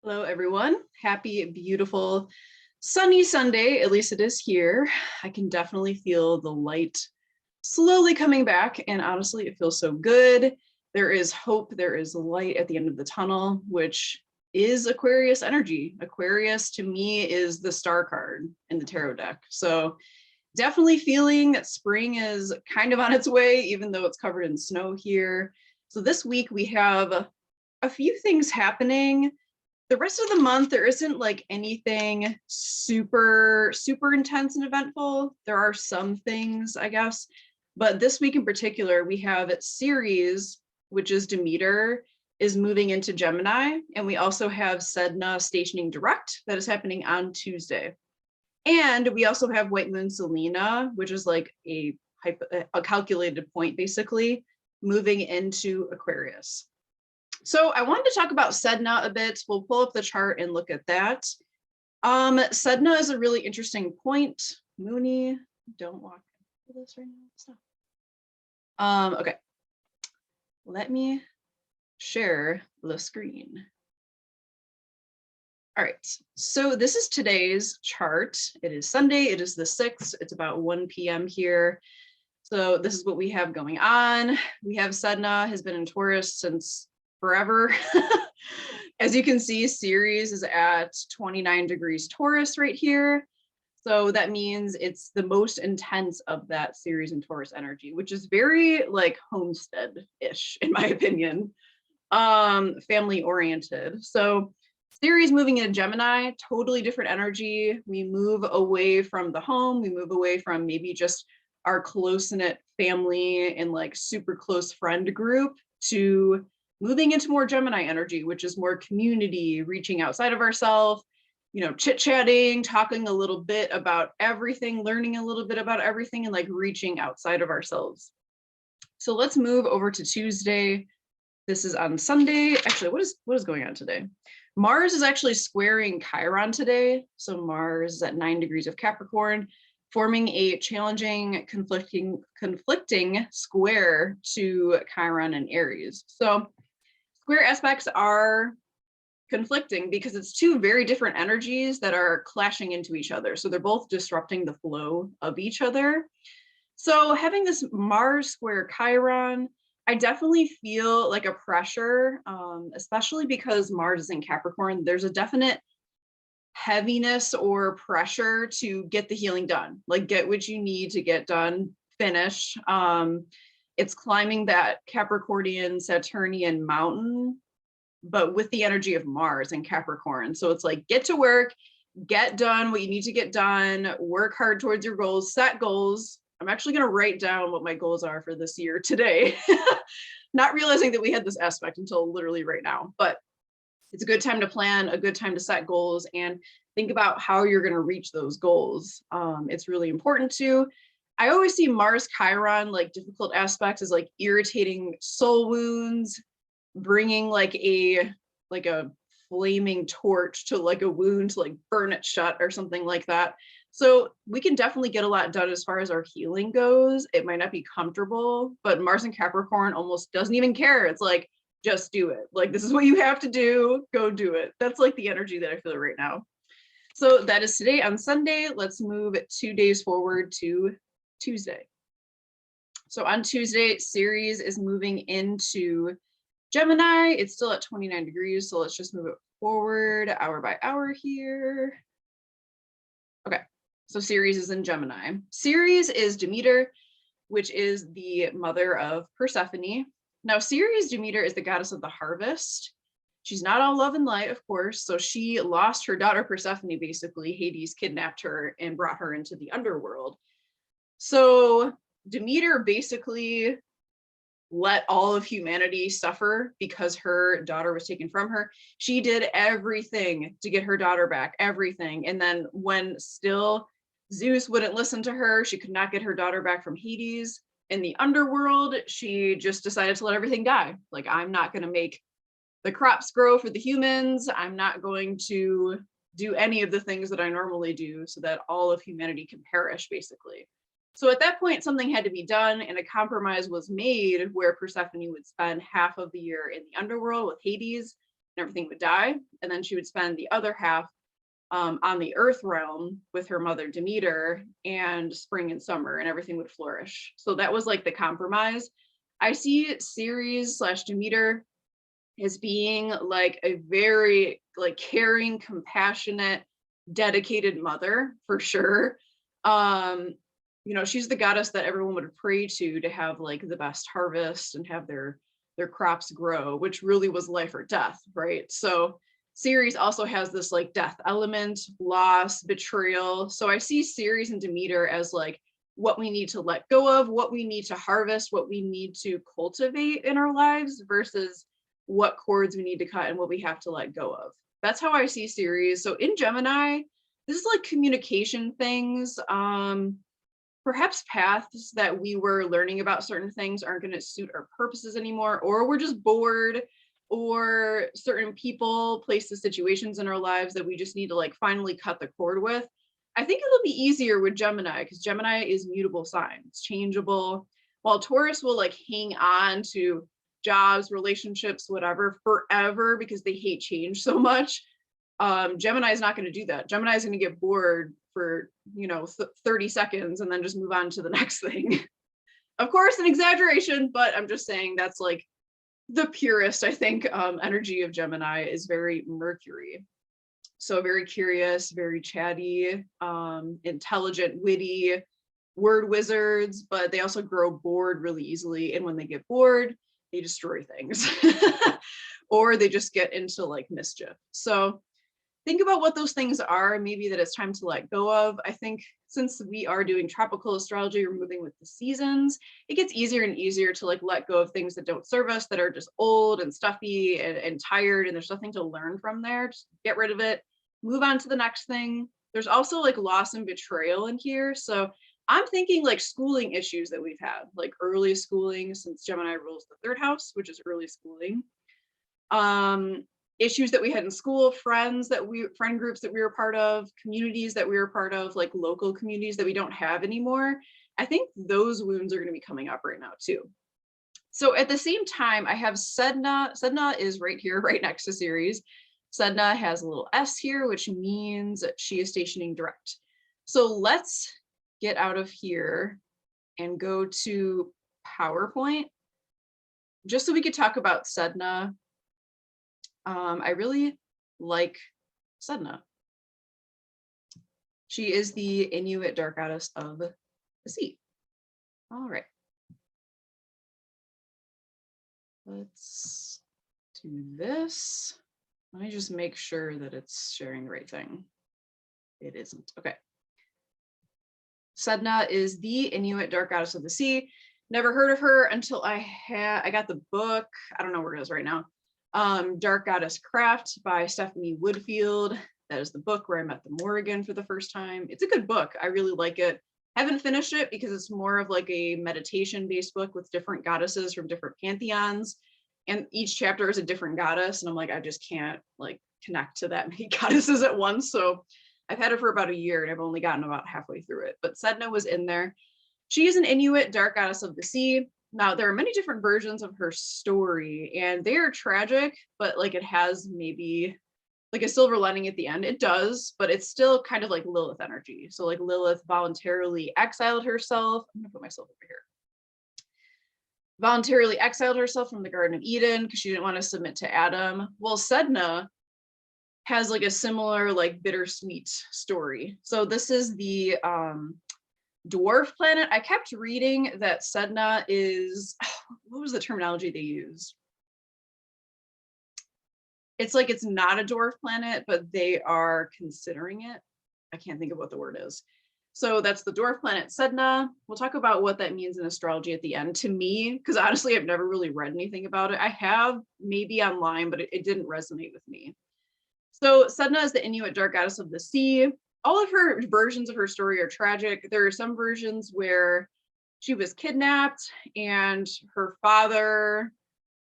Hello, everyone. Happy, beautiful, sunny Sunday. At least it is here. I can definitely feel the light slowly coming back, and honestly, it feels so good. There is hope. There is light at the end of the tunnel, which is Aquarius energy. Aquarius, to me, is the star card in the tarot deck. So definitely feeling that spring is kind of on its way, even though it's covered in snow here. So this week we have a few things happening. The rest of the month, there isn't like anything super intense and eventful. There are some things, I guess, but this week in particular, we have Ceres, which is Demeter, is moving into Gemini, and we also have Sedna stationing direct. That is happening on Tuesday. And we also have White Moon Selena, which is like a calculated point, basically, moving into Aquarius. So I wanted to talk about Sedna a bit. We'll pull up the chart and look at that. Sedna is a really interesting point. Mooney, don't walk into this right now. Stop. Okay. Let me share the screen. All right, so this is today's chart. It is Sunday, it is the 6th, it's about 1 p.m. here. So this is what we have going on. We have Sedna has been in Taurus since forever. As you can see, Ceres is at 29 degrees Taurus right here. So that means it's the most intense of that Ceres and Taurus energy, which is very like homestead-ish, in my opinion, family oriented. So Ceres moving into Gemini, totally different energy. We move away from the home. We move away from maybe just our close-knit family and like super close friend group to moving into more Gemini energy, which is more community, reaching outside of ourselves, you know, chit-chatting, talking a little bit about everything, learning a little bit about everything, and like reaching outside of ourselves. So let's move over to Tuesday. This is on Sunday. Actually, what is going on today? Mars is actually squaring Chiron today. So Mars is at 9 degrees of Capricorn, forming a challenging, conflicting square to Chiron and Aries. So square aspects are conflicting because it's two very different energies that are clashing into each other. So they're both disrupting the flow of each other. So having this Mars square Chiron, I definitely feel like a pressure, especially because Mars is in Capricorn. There's a definite heaviness or pressure to get the healing done, like get what you need to get done, finish. It's climbing that Capricornian Saturnian mountain, but with the energy of Mars and Capricorn. So it's like, get to work, get done what you need to get done, work hard towards your goals, set goals. I'm actually going to write down what my goals are for this year today, not realizing that we had this aspect until literally right now, but it's a good time to plan, a good time to set goals and think about how you're going to reach those goals. It's really important to. I always see Mars Chiron, like difficult aspects as like irritating soul wounds, bringing like a flaming torch to like a wound to like burn it shut or something like that. So we can definitely get a lot done as far as our healing goes. It might not be comfortable, but Mars and Capricorn almost doesn't even care. It's like, just do it. Like, this is what you have to do. Go do it. That's like the energy that I feel right now. So that is today on Sunday. Let's move 2 days forward to Tuesday. So on Tuesday, Ceres is moving into Gemini. It's still at 29 degrees. So let's just move it forward hour by hour here. Okay. So Ceres is in Gemini. Ceres is Demeter, which is the mother of Persephone. Now, Ceres Demeter is the goddess of the harvest. She's not all love and light, of course. So she lost her daughter Persephone, basically. Hades kidnapped her and brought her into the underworld. So Demeter basically let all of humanity suffer because her daughter was taken from her. She did everything to get her daughter back, everything. And then when still Zeus wouldn't listen to her, she could not get her daughter back from Hades. In the underworld, she just decided to let everything die. Like, I'm not going to make the crops grow for the humans. I'm not going to do any of the things that I normally do so that all of humanity can perish, basically. So at that point, something had to be done, and a compromise was made where Persephone would spend half of the year in the underworld with Hades and everything would die. And then she would spend the other half on the earth realm with her mother Demeter, and spring and summer, and everything would flourish. So that was like the compromise. I see Ceres slash Demeter as being like a very like caring, compassionate, dedicated mother for sure. You know, she's the goddess that everyone would pray to have like the best harvest and have their crops grow, which really was life or death, right? So Ceres also has this like death element, loss, betrayal. So I see Ceres and Demeter as like what we need to let go of, what we need to harvest, what we need to cultivate in our lives versus what cords we need to cut and what we have to let go of. That's how I see Ceres. So in Gemini, this is like communication things. Perhaps paths that we were learning about certain things aren't going to suit our purposes anymore, or we're just bored, or certain people, places, situations in our lives that we just need to like finally cut the cord with. I think it'll be easier with Gemini because Gemini is mutable sign, it's changeable, while Taurus will like hang on to jobs, relationships, whatever forever because they hate change so much. Gemini is not going to do that. Gemini is going to get bored for 30 seconds and then just move on to the next thing. Of course, an exaggeration, but I'm just saying that's like the purest, I think, energy of Gemini is very Mercury. So very curious, very chatty, intelligent, witty, word wizards, but they also grow bored really easily. And when they get bored, they destroy things or they just get into like mischief. So think about what those things are, maybe that it's time to let go of. I think since we are doing tropical astrology, we're moving with the seasons, it gets easier and easier to like let go of things that don't serve us, that are just old and stuffy and tired, and there's nothing to learn from there. Just get rid of it, move on to the next thing. There's also like loss and betrayal in here. So I'm thinking like schooling issues that we've had, like early schooling, since Gemini rules the third house, which is early schooling. Issues that we had in school, friend groups that we were part of, communities that we were part of, like local communities that we don't have anymore. I think those wounds are going to be coming up right now too. So at the same time, I have Sedna. Sedna is right here, right next to Ceres. Sedna has a little S here, which means she is stationing direct. So let's get out of here and go to PowerPoint, just so we could talk about Sedna. I really like Sedna. She is the Inuit dark goddess of the sea. All right. Let's do this. Let me just make sure that it's sharing the right thing. It isn't. Okay. Sedna is the Inuit dark goddess of the sea. Never heard of her until I got the book. I don't know where it is right now. Dark Goddess Craft by Stephanie Woodfield. That is the book where I met the Morrigan for the first time. It's a good book. I really like it. Haven't finished it because it's more of like a meditation-based book with different goddesses from different pantheons. And each chapter is a different goddess. And I'm like, I just can't like connect to that many goddesses at once. So I've had it for about a year and I've only gotten about halfway through it. But Sedna was in there. She is an Inuit dark goddess of the sea. Now, there are many different versions of her story, and they are tragic, but like it has maybe like a silver lining at the end. It does, but it's still kind of like Lilith energy. So like Lilith voluntarily exiled herself. I'm gonna put myself over here. Voluntarily exiled herself from the Garden of Eden because she didn't want to submit to Adam. Well, Sedna has like a similar like bittersweet story. So this is the dwarf planet. I kept reading that Sedna is, what was the terminology they used? It's like it's not a dwarf planet, but they are considering it. I can't think of what the word is. So that's the dwarf planet Sedna. We'll talk about what that means in astrology at the end. To me, because honestly, I've never really read anything about it. I have maybe online, but it didn't resonate with me. So Sedna is the Inuit dark goddess of the sea. All of her versions of her story are tragic. There are some versions where she was kidnapped and her father.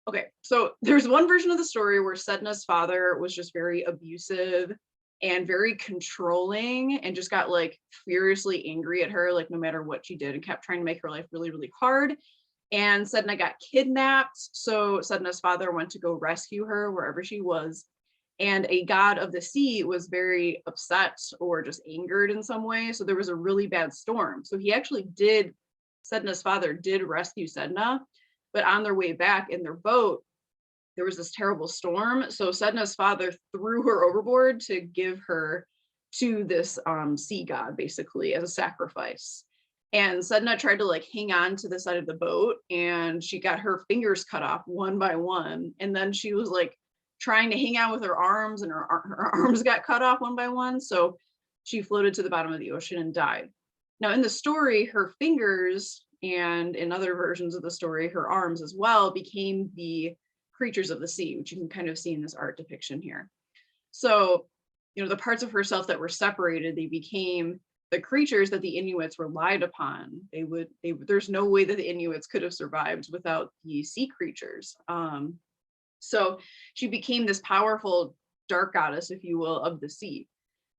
Okay, so there's one version of the story where Sedna's father was just very abusive and very controlling and just got like furiously angry at her, like no matter what she did, and kept trying to make her life really, really hard. and Sedna got kidnapped. So Sedna's father went to go rescue her wherever she was. And a god of the sea was very upset or just angered in some way. So there was a really bad storm. So he actually did, Sedna's father did rescue Sedna, but on their way back in their boat, there was this terrible storm. So Sedna's father threw her overboard to give her to this sea god, basically, as a sacrifice. And Sedna tried to like hang on to the side of the boat, and she got her fingers cut off one by one. And then she was like trying to hang out with her arms, and her arms got cut off one by one. So she floated to the bottom of the ocean and died. Now, in the story, her fingers, and in other versions of the story, her arms as well, became the creatures of the sea, which you can kind of see in this art depiction here. So, you know, the parts of herself that were separated, they became the creatures that the Inuits relied upon. There's no way that the Inuits could have survived without the sea creatures. So she became this powerful dark goddess, if you will, of the sea.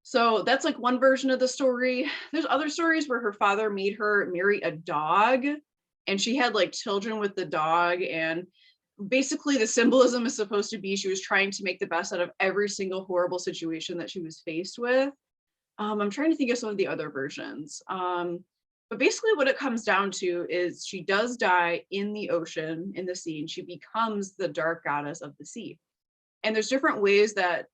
So that's like one version of the story. There's other stories where her father made her marry a dog, and she had like children with the dog. And basically the symbolism is supposed to be she was trying to make the best out of every single horrible situation that she was faced with. I'm trying to think of some of the other versions. But basically what it comes down to is she does die in the ocean, in the sea, and she becomes the dark goddess of the sea. And there's different ways that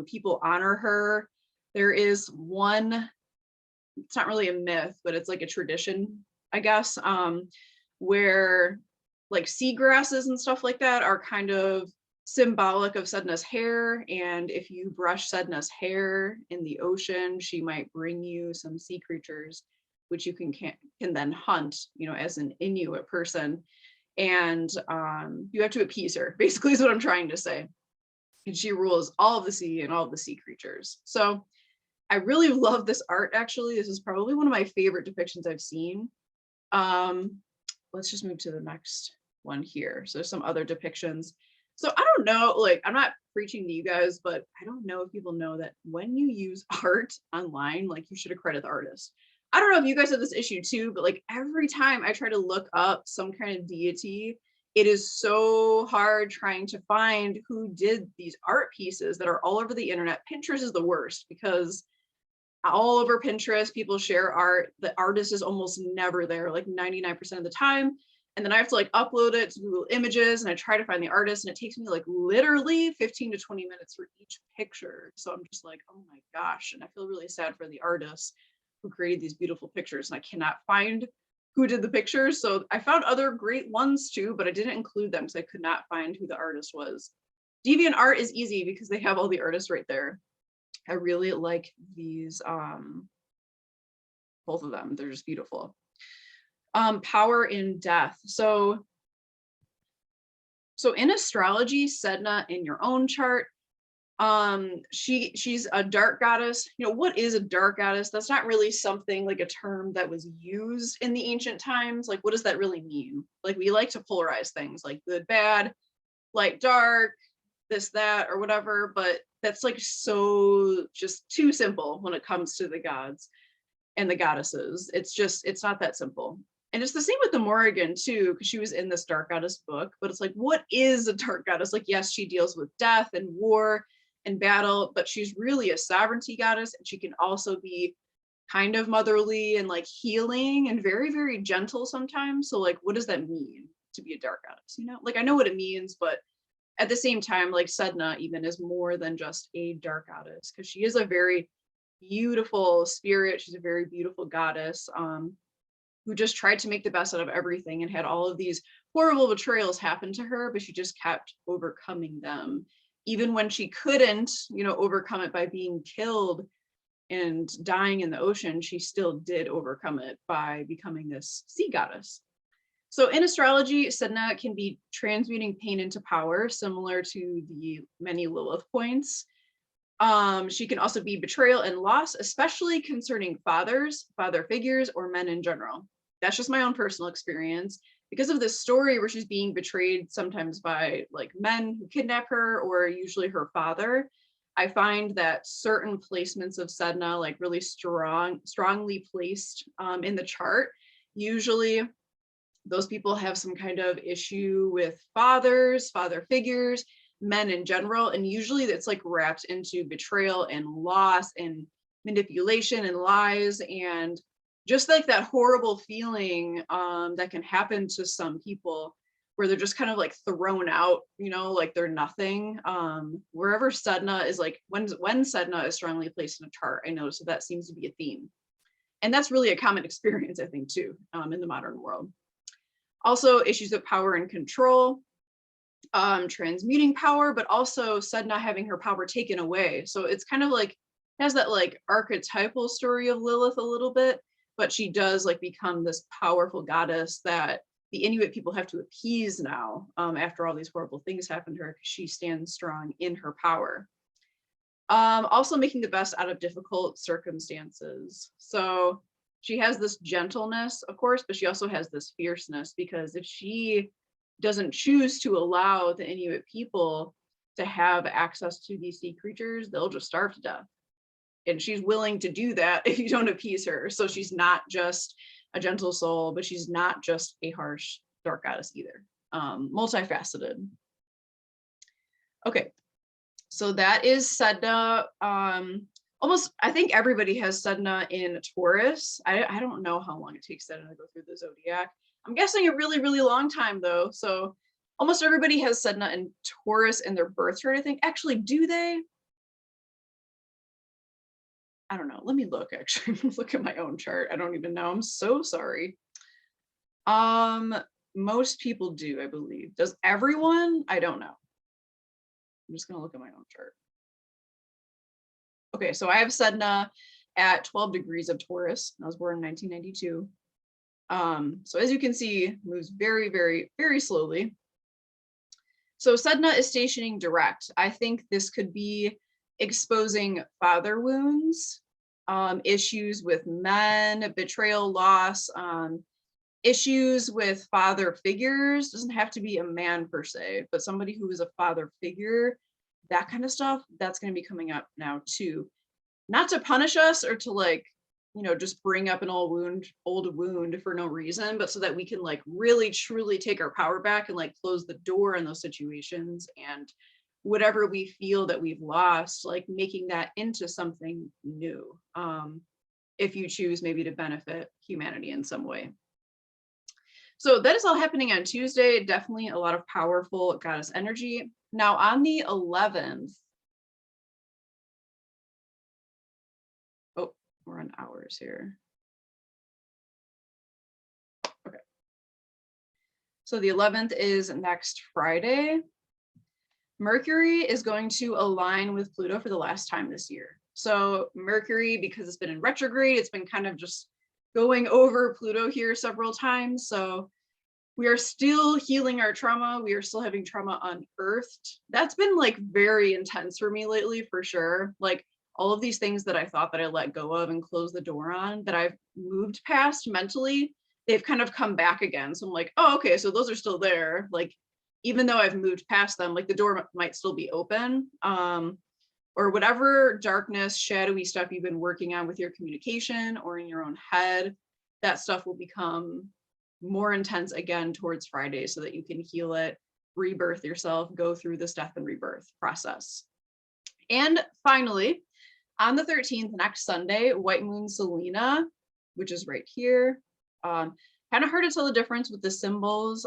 people honor her. There is one, it's not really a myth, but it's like a tradition, I guess, where like seagrasses and stuff like that are kind of symbolic of Sedna's hair. And if you brush Sedna's hair in the ocean, she might bring you some sea creatures, which you can then hunt, you know, as an Inuit person. And you have to appease her, basically is what I'm trying to say. And she rules all of the sea and all of the sea creatures. So I really love this art, actually. This is probably one of my favorite depictions I've seen. Let's just move to the next one here. So some other depictions. So I don't know, like, I'm not preaching to you guys, but I don't know if people know that when you use art online, like, you should accredit the artist. I don't know if you guys have this issue too, but like every time I try to look up some kind of deity, it is so hard trying to find who did these art pieces that are all over the internet. Pinterest is the worst because all over Pinterest, people share art. The artist is almost never there, like 99% of the time. And then I have to like upload it to Google Images, and I try to find the artist, and it takes me like literally 15 to 20 minutes for each picture. So I'm just like, oh my gosh. And I feel really sad for the artists who created these beautiful pictures, and I cannot find who did the pictures. So I found other great ones too, but I didn't include them because I could not find who the artist was. DeviantArt is easy because they have all the artists right there. I really like these, both of them. They're just beautiful. Power in death. So in astrology, Sedna, in your own chart, she's a dark goddess. You know, what is a dark goddess? That's not really something like a term that was used in the ancient times. Like, what does that really mean? Like, we like to polarize things like good, bad, light, dark, this, that, or whatever, but that's like so just too simple when it comes to the gods and the goddesses. It's not that simple. And it's the same with the Morrigan too, because she was in this dark goddess book, but it's like, what is a dark goddess? Like, yes, she deals with death and war and battle, but she's really a sovereignty goddess, and she can also be kind of motherly and like healing and very, very gentle sometimes. So like, what does that mean to be a dark goddess? You know, like, I know what it means, but at the same time, like, Sedna even is more than just a dark goddess, because she is a very beautiful spirit. She's a very beautiful goddess, who just tried to make the best out of everything and had all of these horrible betrayals happen to her, but she just kept overcoming them. Even when she couldn't, you know, overcome it by being killed and dying in the ocean, she still did overcome it by becoming this sea goddess. So in astrology, Sedna can be transmuting pain into power, similar to the many Lilith points. She can also be betrayal and loss, especially concerning fathers, father figures, or men in general. That's just my own personal experience. Because of this story where she's being betrayed sometimes by like men who kidnap her, or usually her father, I find that certain placements of Sedna, like really strongly placed in the chart, usually Those people have some kind of issue with fathers, father figures, men in general, and usually it's like wrapped into betrayal and loss and manipulation and lies, and just like that horrible feeling that can happen to some people where they're just kind of like thrown out, you know, like they're nothing. Wherever Sedna is, like when Sedna is strongly placed in a chart, I notice that seems to be a theme. And that's really a common experience, I think, too, in the modern world. Also, issues of power and control, transmuting power, but also Sedna having her power taken away. So it's kind of like, has that like archetypal story of Lilith a little bit, but she does like become this powerful goddess that the Inuit people have to appease now, after all these horrible things happen to her, because she stands strong in her power. Also making the best out of difficult circumstances. So she has this gentleness, of course, but she also has this fierceness, because if she doesn't choose to allow the Inuit people to have access to these sea creatures, they'll just starve to death. And she's willing to do that if you don't appease her. So she's not just a gentle soul, but she's not just a harsh dark goddess either. Multifaceted. Okay, so that is Sedna. Almost, I think everybody has Sedna in Taurus. I don't know how long it takes Sedna to go through the zodiac. I'm guessing a really, really long time though. So almost everybody has Sedna in Taurus in their birth chart, I think. Actually, do they? I don't know. Let me look, actually. Look at my own chart. I don't even know. I'm so sorry. Most people do, I believe. Does everyone? I don't know. I'm just gonna look at my own chart. Okay, so I have Sedna at 12 degrees of Taurus. I was born in 1992. So as you can see, moves very, very, very slowly. So Sedna is stationing direct. I think this could be exposing father wounds, issues with men, betrayal, loss, issues with father figures. Doesn't have to be a man per se, but somebody who is a father figure, that kind of stuff, that's going to be coming up now too. Not to punish us or to like, you know, just bring up an old wound for no reason, but so that we can like really truly take our power back and like close the door in those situations, and whatever we feel that we've lost, like making that into something new, if you choose maybe to benefit humanity in some way. So that is all happening on Tuesday. Definitely a lot of powerful goddess energy. Now on the 11th, oh, we're on hours here. Okay. So the 11th is next Friday. Mercury is going to align with Pluto for the last time this year. So Mercury, because it's been in retrograde, it's been kind of just going over Pluto here several times. So we are still healing our trauma. We are still having trauma unearthed. That's been like very intense for me lately, for sure. Like all of these things that I thought that I let go of and closed the door on, that I've moved past mentally, they've kind of come back again. So I'm like, oh, okay, so those are still there. Like, even though I've moved past them, like the door might still be open. Or whatever darkness, shadowy stuff you've been working on with your communication or in your own head, that stuff will become more intense again towards Friday, so that you can heal it, rebirth yourself, go through this death and rebirth process. And finally, on the 13th, next Sunday, White Moon Selena, which is right here. Kind of hard to tell the difference with the symbols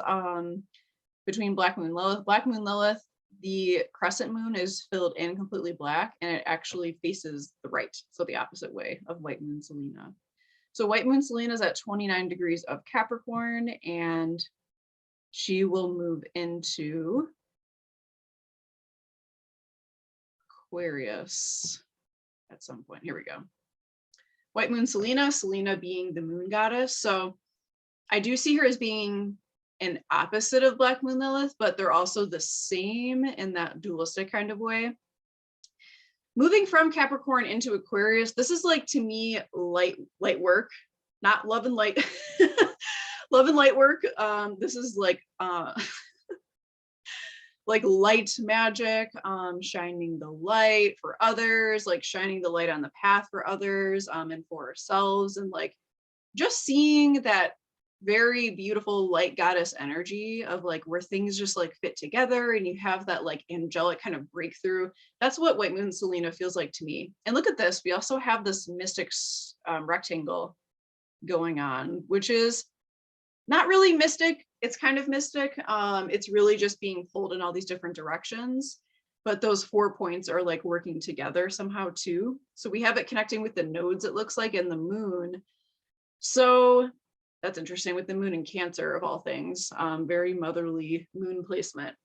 between Black Moon Lilith. Black Moon Lilith, the crescent moon is filled in completely black, and it actually faces the right, so the opposite way of White Moon Selena. So White Moon Selena is at 29 degrees of Capricorn, and she will move into Aquarius at some point. Here we go. White Moon Selena, Selena being the moon goddess. So I do see her as being an opposite of Black Moon Lilith, but they're also the same in that dualistic kind of way. Moving from Capricorn into Aquarius, this is like, to me, light work, not love and light. Love and light work. This is like like light magic, shining the light for others, like shining the light on the path for others, and for ourselves, and like just seeing that very beautiful light goddess energy of like where things just like fit together and you have that like angelic kind of breakthrough. That's what white moon Selena feels like to me. And look at this, we also have this mystic rectangle going on, which is not really mystic. It's kind of mystic. It's really just being pulled in all these different directions, but those 4 points are like working together somehow too. So we have it connecting with the nodes, it looks like, in the moon. So that's interesting with the moon in Cancer of all things. Very motherly moon placement.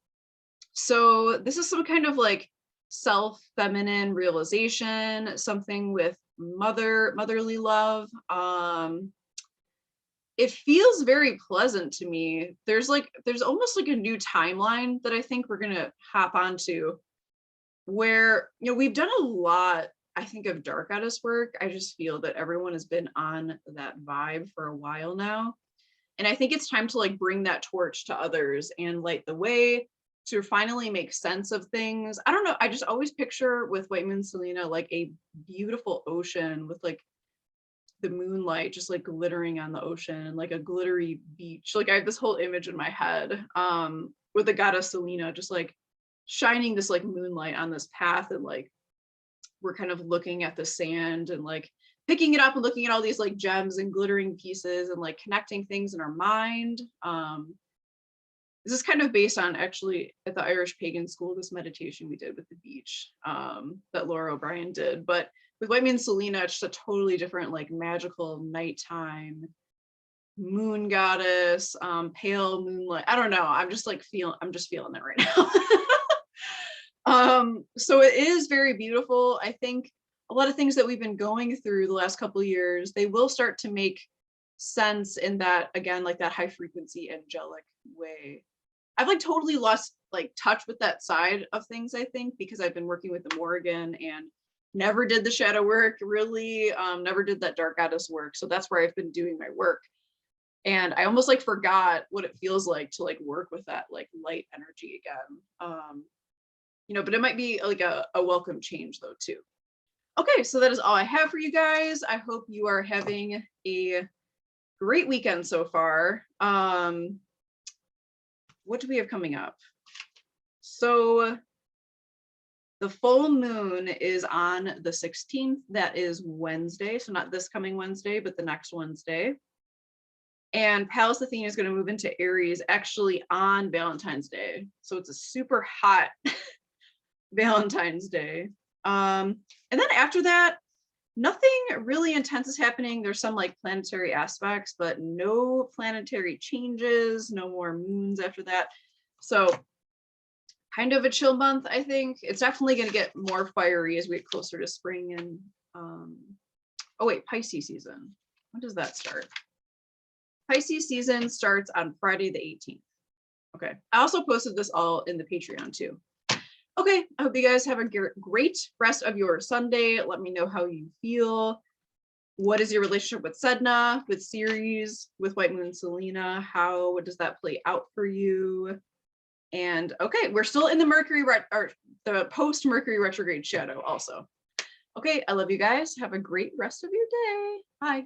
So this is some kind of like self-feminine realization, something with motherly love. It feels very pleasant to me. There's almost like a new timeline that I think we're gonna hop onto, where we've done a lot, I think, of dark goddess work. I just feel that everyone has been on that vibe for a while now. And I think it's time to like bring that torch to others and light the way to finally make sense of things. I don't know. I just always picture with White Moon Selena like a beautiful ocean with like the moonlight just like glittering on the ocean, like a glittery beach. Like I have this whole image in my head with the goddess Selena just like shining this like moonlight on this path, and like we're kind of looking at the sand and like picking it up and looking at all these like gems and glittering pieces and like connecting things in our mind. This is kind of based on actually at the Irish Pagan School, this meditation we did with the beach that Laura O'Brien did. But with White Moon Selena, it's just a totally different like magical nighttime moon goddess, pale moonlight. I don't know. I'm just feeling it right now. So it is very beautiful. I think a lot of things that we've been going through the last couple of years, they will start to make sense in that, again, like that high frequency angelic way. I've like totally lost like touch with that side of things, I think, because I've been working with the Morrigan and never did the shadow work, really, never did that dark goddess work. So that's where I've been doing my work. And I almost like forgot what it feels like to like work with that like light energy again. But it might be like a welcome change though too. Okay, so that is all I have for you guys. I hope you are having a great weekend so far. What do we have coming up? So the full moon is on the 16th. That is Wednesday. So not this coming Wednesday, but the next Wednesday. And Pallas Athena is going to move into Aries actually on Valentine's Day. So it's a super hot Valentine's Day. And then after that, nothing really intense is happening. There's some like planetary aspects, but no planetary changes, no more moons after that. So kind of a chill month, I think. It's definitely going to get more fiery as we get closer to spring and Pisces season. When does that start? Pisces season starts on Friday the 18th. Okay. I also posted this all in the Patreon too. Okay, I hope you guys have a great rest of your Sunday. Let me know how you feel. What is your relationship with Sedna, with Ceres, with White Moon Selena? How does that play out for you? And okay, we're still in the the post-Mercury retrograde shadow also. Okay, I love you guys. Have a great rest of your day. Bye.